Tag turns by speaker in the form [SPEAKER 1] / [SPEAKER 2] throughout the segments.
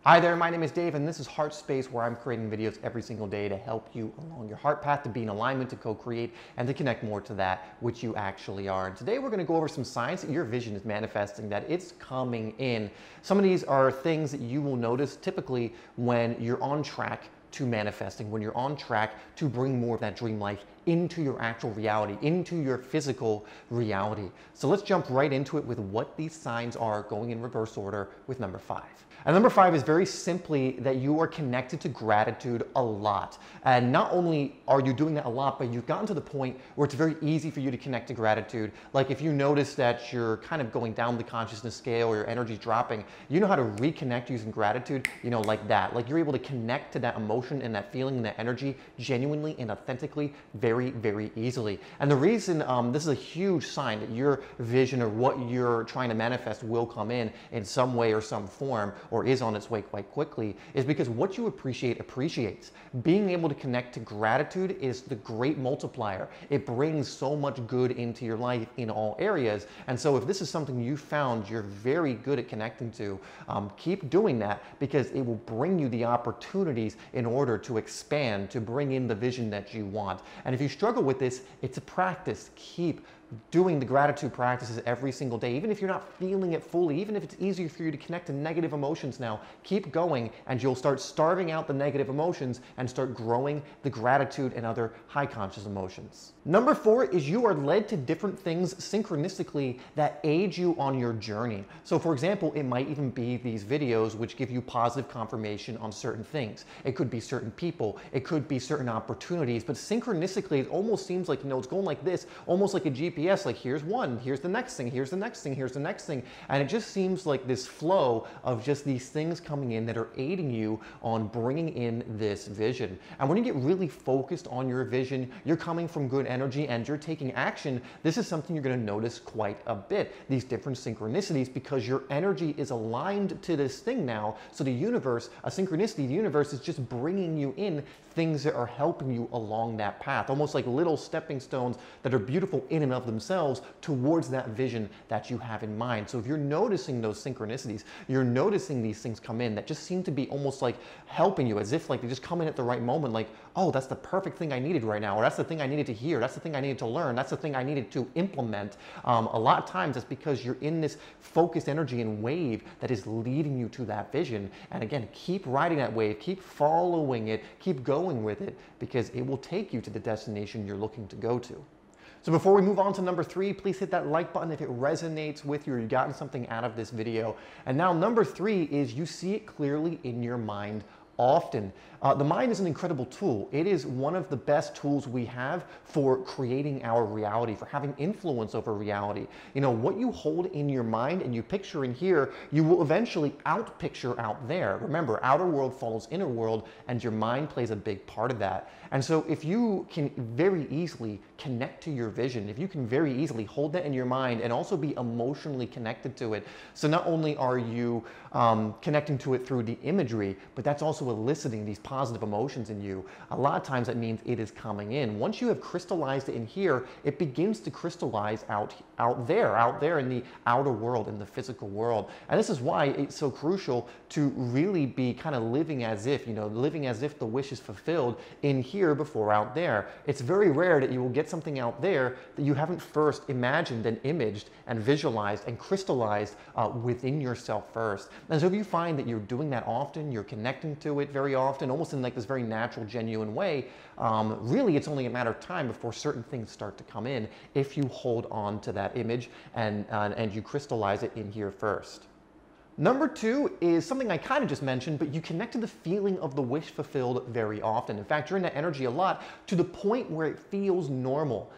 [SPEAKER 1] Hi there, my name is Dave and this is HeartSpace, where I'm creating videos every single day to help you along your heart path to be in alignment, to co-create, and to connect more to that which you actually are. And today we're going to go over some signs that your vision is manifesting, that it's coming in. Some of these are things that you will notice typically when you're on track to manifesting, when you're on track to bring more of that dream life into your actual reality, into your physical reality. So let's jump right into it with what these signs are, going in reverse order with number 5. And number 5 is very simply that you are connected to gratitude a lot. And not only are you doing that a lot, but you've gotten to the point where it's very easy for you to connect to gratitude. Like if you notice that you're kind of going down the consciousness scale or your energy's dropping, you know how to reconnect using gratitude, like that. Like you're able to connect to that emotion and that feeling and that energy genuinely and authentically very, very easily. And the reason this is a huge sign that your vision or what you're trying to manifest will come in some way or some form, or is on its way quite quickly, is because what you appreciate appreciates. Being able to connect to gratitude is the great multiplier. It brings so much good into your life in all areas. And so if this is something you found you're very good at connecting to, keep doing that, because it will bring you the opportunities in order to expand, to bring in the vision that you want. And if you struggle with this, it's a practice. Keep doing the gratitude practices every single day, even if you're not feeling it fully, even if it's easier for you to connect to negative emotions now, keep going and you'll start starving out the negative emotions and start growing the gratitude and other high conscious emotions. Number 4 is you are led to different things synchronistically that aid you on your journey. So for example, it might even be these videos which give you positive confirmation on certain things. It could be certain people, it could be certain opportunities, but synchronistically it almost seems like, it's going like this, almost like a GPS. Like here's one, here's the next thing, here's the next thing, here's the next thing. And it just seems like this flow of just these things coming in that are aiding you on bringing in this vision. And when you get really focused on your vision, you're coming from good energy and you're taking action, this is something you're going to notice quite a bit, these different synchronicities, because your energy is aligned to this thing now. So the universe, a synchronicity, the universe is just bringing you in things that are helping you along that path, almost like little stepping stones that are beautiful in and of themselves towards that vision that you have in mind. So if you're noticing those synchronicities, you're noticing these things come in that just seem to be almost like helping you, as if like they just come in at the right moment, like, oh, that's the perfect thing I needed right now, or that's the thing I needed to hear, that's the thing I needed to learn, that's the thing I needed to implement. A lot of times it's because you're in this focused energy and wave that is leading you to that vision. And again, keep riding that wave, keep following it, keep going with it, because it will take you to the destination you're looking to go to. So before we move on to number 3, please hit that like button if it resonates with you or you've gotten something out of this video. And now number 3 is you see it clearly in your mind often. The mind is an incredible tool. It is one of the best tools we have for creating our reality, for having influence over reality. What you hold in your mind and you picture in here, you will eventually out-picture out there. Remember, outer world follows inner world, and your mind plays a big part of that. And so if you can very easily connect to your vision, if you can very easily hold that in your mind and also be emotionally connected to it, so not only are you connecting to it through the imagery, but that's also eliciting these positive emotions in you. A lot of times that means it is coming in. Once you have crystallized it in here, it begins to crystallize out there in the outer world, in the physical world. And this is why it's so crucial to really be kind of living as if, living as if the wish is fulfilled in here before out there. It's very rare that you will get something out there that you haven't first imagined and imaged and visualized and crystallized within yourself first. And so if you find that you're doing that often, you're connecting to it very often, almost in like this very natural, genuine way, really it's only a matter of time before certain things start to come in if you hold on to that image and you crystallize it in here first. Number 2 is something I kind of just mentioned, but you connect to the feeling of the wish fulfilled very often. In fact, you're in that energy a lot to the point where it feels normal.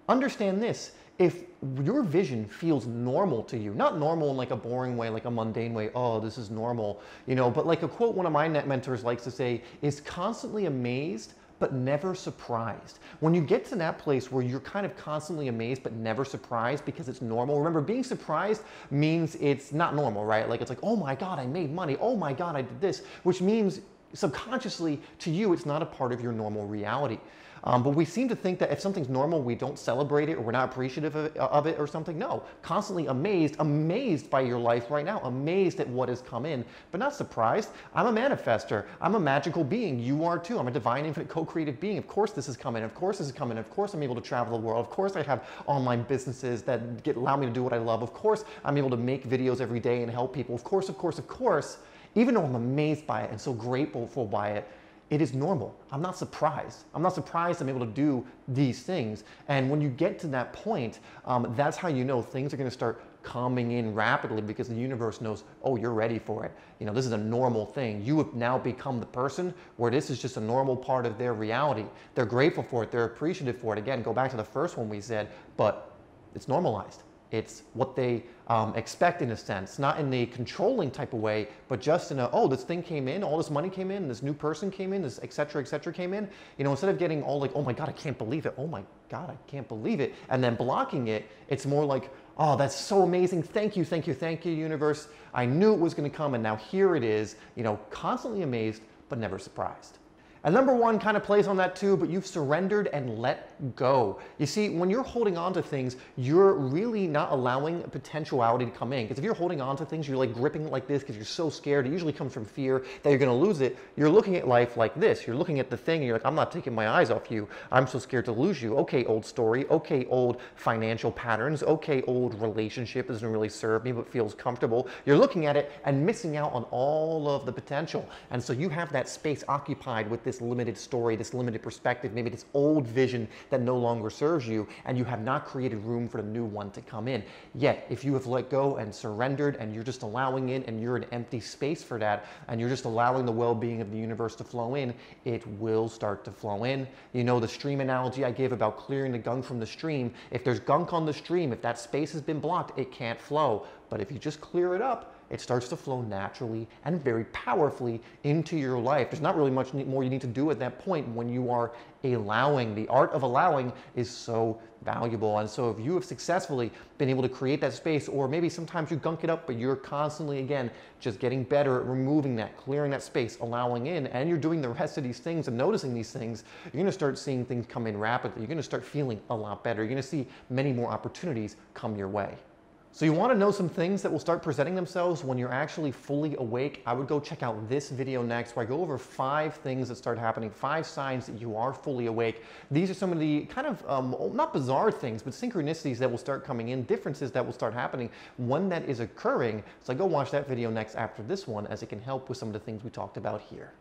[SPEAKER 1] Understand this. If your vision feels normal to you, not normal in like a boring way, like a mundane way, oh, this is normal, but like a quote one of my net mentors likes to say is constantly amazed but never surprised. When you get to that place where you're kind of constantly amazed but never surprised because it's normal. Remember, being surprised means it's not normal, right? Like it's like, oh my God, I made money. Oh my God, I did this, which means subconsciously to you, it's not a part of your normal reality. But we seem to think that if something's normal, we don't celebrate it or we're not appreciative of it or something. No, constantly amazed by your life right now, amazed at what has come in, but not surprised. I'm a manifester. I'm a magical being. You are too. I'm a divine, infinite, co-creative being. Of course this is coming. Of course this is coming. Of course I'm able to travel the world. Of course I have online businesses that allow me to do what I love. Of course I'm able to make videos every day and help people. Of course, even though I'm amazed by it and so grateful by it, it is normal. I'm not surprised. I'm not surprised I'm able to do these things. And when you get to that point, that's how you know things are going to start coming in rapidly, because the universe knows, oh, you're ready for it. You know, this is a normal thing. You have now become the person where this is just a normal part of their reality. They're grateful for it. They're appreciative for it. Again, go back to the first one we said, but it's normalized. It's what they expect in a sense, not in a controlling type of way, but just in a, oh, this thing came in, all this money came in, this new person came in, this et cetera came in. You know, instead of getting all like, oh my God, I can't believe it. Oh my God, I can't believe it. And then blocking it, it's more like, oh, that's so amazing. Thank you, universe. I knew it was going to come and now here it is, you know, constantly amazed, but never surprised. And number one kind of plays on that too, but you've surrendered and let go. You see, when you're holding on to things, you're really not allowing potentiality to come in. Because if you're holding on to things, you're like gripping like this because you're so scared. It usually comes from fear that you're going to lose it. You're looking at life like this. You're looking at the thing and you're like, I'm not taking my eyes off you. I'm so scared to lose you. Okay, old story. Okay, old financial patterns. Okay, old relationship doesn't really serve me but feels comfortable. You're looking at it and missing out on all of the potential. And so you have that space occupied with this limited story, this limited perspective, maybe this old vision that no longer serves you, and you have not created room for the new one to come in. Yet, if you have let go and surrendered and you're just allowing it and you're an empty space for that, and you're just allowing the well-being of the universe to flow in, it will start to flow in. You know the stream analogy I gave about clearing the gunk from the stream. If there's gunk on the stream, if that space has been blocked, it can't flow. But if you just clear it up, it starts to flow naturally and very powerfully into your life. There's not really much more you need to do at that point when you are allowing. The art of allowing is so valuable. And so if you have successfully been able to create that space, or maybe sometimes you gunk it up, but you're constantly, again, just getting better at removing that, clearing that space, allowing in, and you're doing the rest of these things and noticing these things, you're going to start seeing things come in rapidly. You're going to start feeling a lot better. You're going to see many more opportunities come your way. So you want to know some things that will start presenting themselves when you're actually fully awake? I would go check out this video next, where I go over 5 things that start happening, 5 signs that you are fully awake. These are some of the kind of, not bizarre things, but synchronicities that will start coming in, differences that will start happening when that is occurring. So go watch that video next after this one, as it can help with some of the things we talked about here.